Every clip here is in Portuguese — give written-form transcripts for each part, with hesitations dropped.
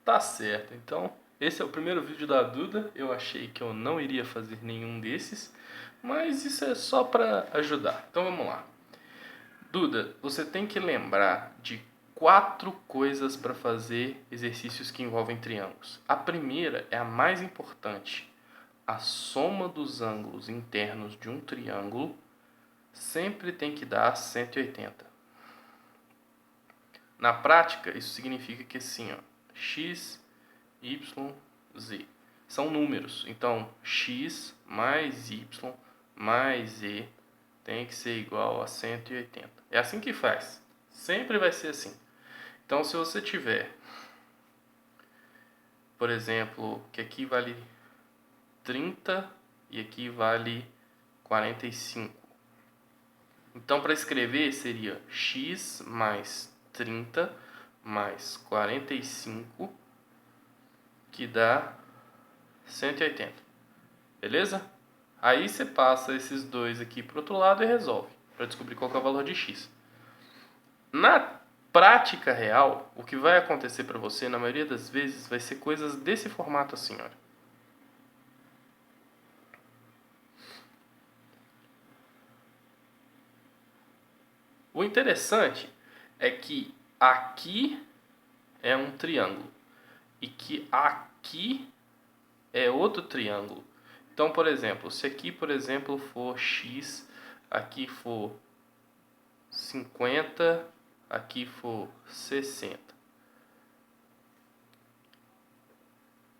Tá certo, então esse é o primeiro vídeo da Duda. Eu achei que eu não iria fazer nenhum desses, mas isso é só para ajudar. Então vamos lá. Duda, você tem que lembrar de 4 coisas para fazer exercícios que envolvem triângulos. A primeira é a mais importante. A soma dos ângulos internos de um triângulo sempre tem que dar 180. Na prática, isso significa que assim, ó, x, y, z são números. Então, x mais y mais z tem que ser igual a 180. É assim que faz. Sempre vai ser assim. Então, se você tiver, por exemplo, que aqui vale 30 e aqui vale 45. Então, para escrever, seria x mais 30 mais 45, que dá 180. Beleza? Aí você passa esses dois aqui para o outro lado e resolve, para descobrir qual que é o valor de x. Na prática real, o que vai acontecer para você, na maioria das vezes, vai ser coisas desse formato assim, olha. O interessante é que aqui é um triângulo e que aqui é outro triângulo. Então, por exemplo, se aqui, por exemplo, for x, aqui for 50, aqui for 60.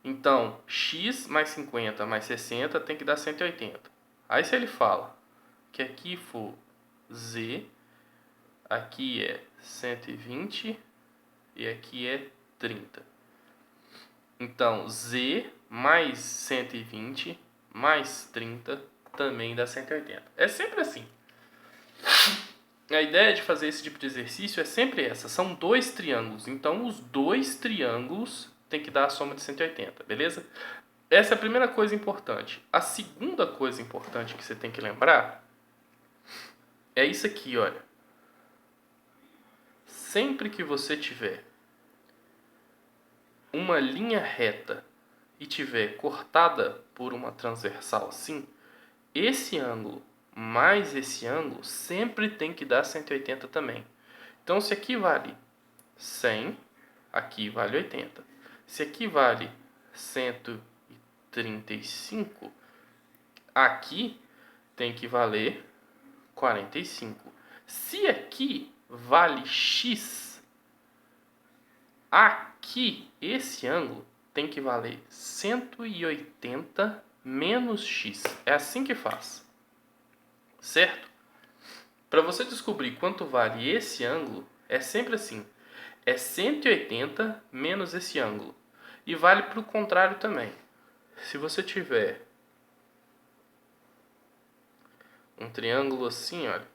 Então, x mais 50 mais 60 tem que dar 180. Aí se ele fala que aqui for z, aqui é 120 e aqui é 30. Então, z mais 120 mais 30 também dá 180. É sempre assim. A ideia de fazer esse tipo de exercício é sempre essa. São dois triângulos. Então, os dois triângulos tem que dar a soma de 180, beleza? Essa é a primeira coisa importante. A segunda coisa importante que você tem que lembrar é isso aqui, olha. Sempre que você tiver uma linha reta e tiver cortada por uma transversal assim, esse ângulo mais esse ângulo sempre tem que dar 180 também. Então, se aqui vale 100, aqui vale 80. Se aqui vale 135, aqui tem que valer 45. Se aqui vale x, aqui esse ângulo tem que valer 180 menos x. É assim que faz. Certo? Para você descobrir quanto vale esse ângulo, é sempre assim. É 180 menos esse ângulo. E vale para o contrário também. Se você tiver um triângulo assim, olha,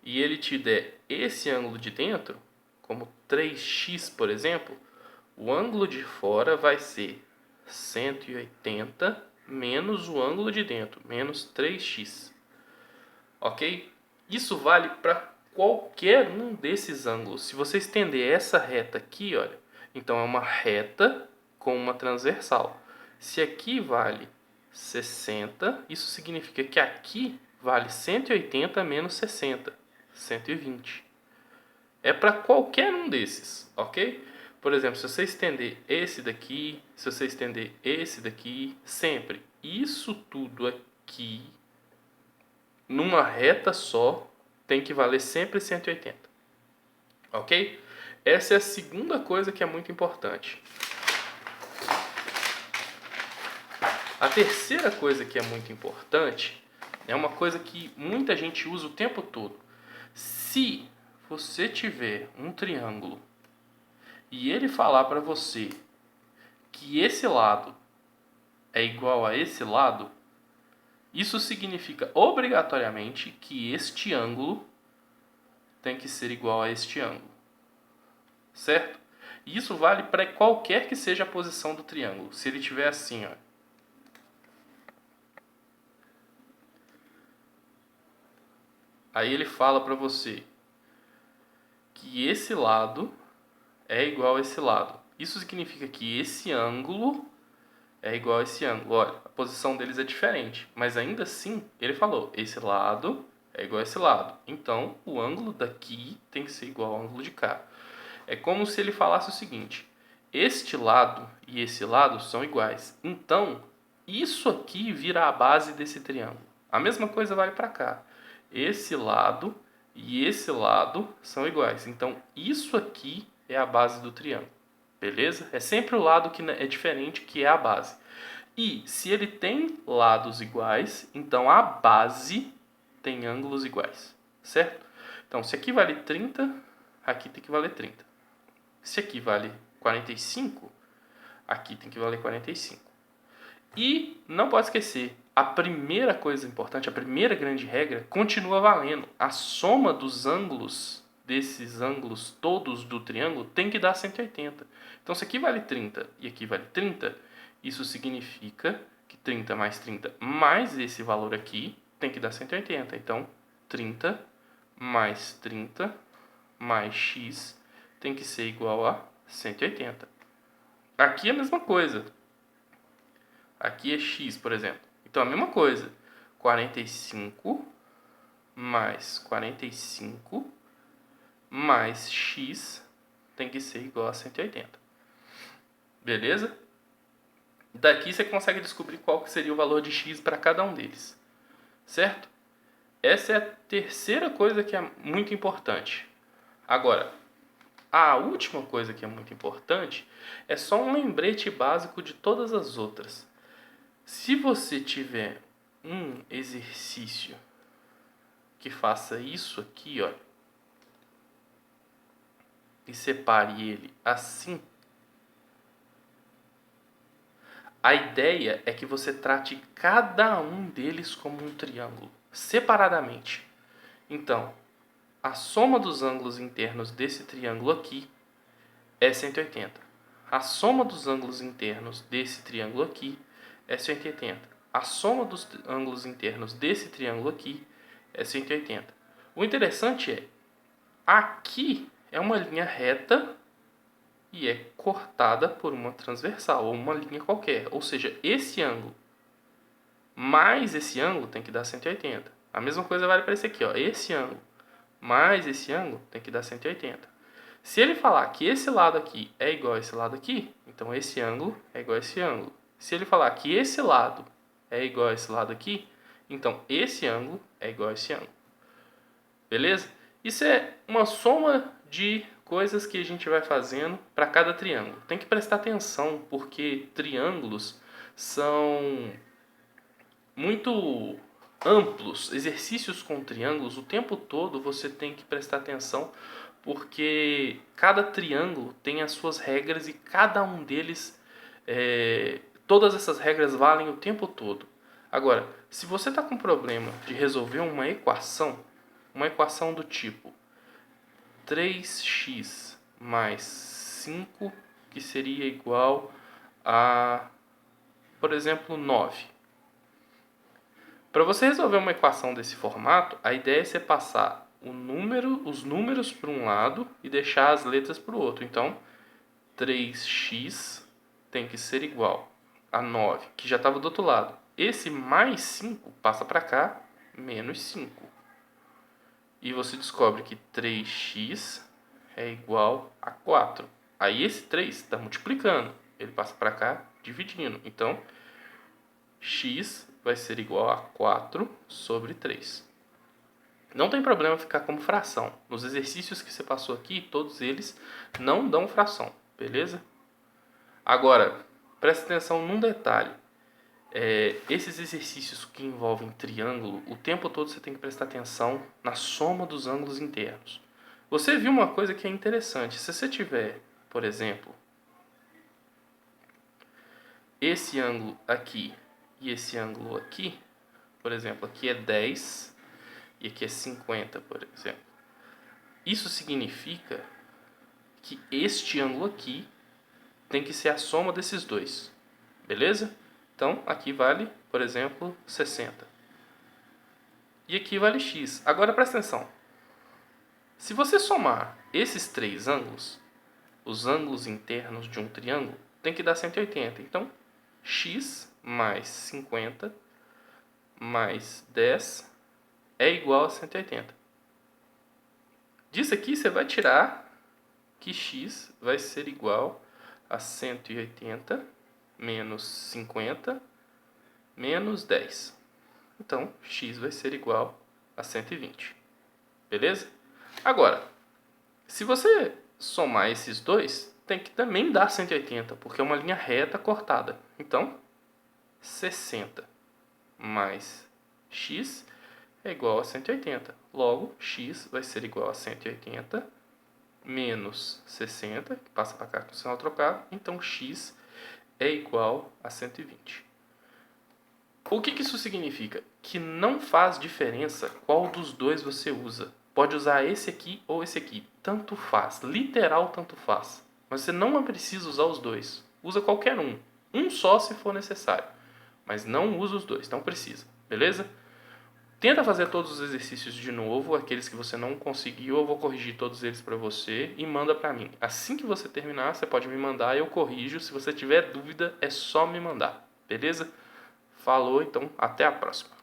e ele te der esse ângulo de dentro, como 3x, por exemplo, o ângulo de fora vai ser 180 menos o ângulo de dentro, menos 3x. Ok? Isso vale para qualquer um desses ângulos. Se você estender essa reta aqui, olha, então é uma reta com uma transversal. Se aqui vale 60, isso significa que aqui vale 180 menos 60, 120. É para qualquer um desses, ok? Por exemplo, se você estender esse daqui, se você estender esse daqui, sempre isso tudo aqui numa reta só tem que valer sempre 180. Ok? Essa é a segunda coisa que é muito importante. A terceira coisa que é muito importante é uma coisa que muita gente usa o tempo todo. Se você tiver um triângulo e ele falar para você que esse lado é igual a esse lado, isso significa obrigatoriamente que este ângulo tem que ser igual a este ângulo. Certo? E isso vale para qualquer que seja a posição do triângulo. Se ele estiver assim, ó. Aí ele fala para você que esse lado é igual a esse lado. Isso significa que esse ângulo é igual a esse ângulo. Olha, a posição deles é diferente, mas ainda assim, ele falou, esse lado é igual a esse lado. Então, o ângulo daqui tem que ser igual ao ângulo de cá. É como se ele falasse o seguinte, este lado e esse lado são iguais. Então, isso aqui vira a base desse triângulo. A mesma coisa vale para cá. Esse lado e esse lado são iguais. Então, isso aqui é a base do triângulo. Beleza? É sempre o lado que é diferente que é a base. E se ele tem lados iguais, então a base tem ângulos iguais. Certo? Então, se aqui vale 30, aqui tem que valer 30. Se aqui vale 45, aqui tem que valer 45. E não pode esquecer, a primeira coisa importante, a primeira grande regra, continua valendo. A soma dos ângulos, desses ângulos todos do triângulo, tem que dar 180. Então, se aqui vale 30 e aqui vale 30, isso significa que 30 mais 30 mais esse valor aqui tem que dar 180. Então, 30 mais 30 mais x tem que ser igual a 180. Aqui é a mesma coisa. Aqui é x, por exemplo. Então, a mesma coisa. 45 mais 45 mais x tem que ser igual a 180. Beleza? Daqui você consegue descobrir qual que seria o valor de x para cada um deles. Certo? Essa é a terceira coisa que é muito importante. Agora, a última coisa que é muito importante é só um lembrete básico de todas as outras. Se você tiver um exercício que faça isso aqui, ó, e separe ele assim, a ideia é que você trate cada um deles como um triângulo, separadamente. Então, a soma dos ângulos internos desse triângulo aqui é 180. A soma dos ângulos internos desse triângulo aqui é 180. A soma dos ângulos internos desse triângulo aqui é 180. O interessante é, aqui é uma linha reta e é cortada por uma transversal, ou uma linha qualquer. Ou seja, esse ângulo mais esse ângulo tem que dar 180. A mesma coisa vale para esse aqui, ó. Esse ângulo mais esse ângulo tem que dar 180. Se ele falar que esse lado aqui é igual a esse lado aqui, então esse ângulo é igual a esse ângulo. Se ele falar que esse lado é igual a esse lado aqui, então esse ângulo é igual a esse ângulo. Beleza? Isso é uma soma de coisas que a gente vai fazendo para cada triângulo. Tem que prestar atenção, porque triângulos são muito amplos. Exercícios com triângulos, o tempo todo você tem que prestar atenção, porque cada triângulo tem as suas regras e cada um deles, todas essas regras valem o tempo todo. Agora, se você está com problema de resolver uma equação do tipo 3x mais 5, que seria igual a, por exemplo, 9. Para você resolver uma equação desse formato, a ideia é você passar os números para um lado e deixar as letras para o outro. Então, 3x tem que ser igual a 9, que já estava do outro lado. Esse mais 5 passa para cá, menos 5. E você descobre que 3x é igual a 4. Aí esse 3 está multiplicando, ele passa para cá, dividindo. Então, x vai ser igual a 4 sobre 3. Não tem problema ficar como fração. Nos exercícios que você passou aqui, todos eles não dão fração, beleza? Agora, presta atenção num detalhe. Esses exercícios que envolvem triângulo, o tempo todo você tem que prestar atenção na soma dos ângulos internos. Você viu uma coisa que é interessante. Se você tiver, por exemplo, esse ângulo aqui e esse ângulo aqui, por exemplo, aqui é 10 e aqui é 50, por exemplo. Isso significa que este ângulo aqui tem que ser a soma desses dois, beleza? Então, aqui vale, por exemplo, 60. E aqui vale x. Agora, presta atenção. Se você somar esses três ângulos, os ângulos internos de um triângulo, tem que dar 180. Então, x mais 50 mais 10 é igual a 180. Disso aqui você vai tirar que x vai ser igual a 180 menos 50 menos 10. Então, x vai ser igual a 120. Beleza? Agora, se você somar esses dois, tem que também dar 180, porque é uma linha reta cortada. Então, 60 mais x é igual a 180. Logo, x vai ser igual a 180 menos 60, que passa para cá com o sinal trocado. Então, x é igual a 120. O que isso significa? Que não faz diferença qual dos dois você usa. Pode usar esse aqui ou esse aqui. Tanto faz. Literal, tanto faz. Mas você não precisa usar os dois. Usa qualquer um. Um só se for necessário. Mas não usa os dois. Não precisa. Beleza? Tenta fazer todos os exercícios de novo. Aqueles que você não conseguiu, eu vou corrigir todos eles para você e manda para mim. Assim que você terminar, você pode me mandar, eu corrijo. Se você tiver dúvida, é só me mandar. Beleza? Falou, então até a próxima.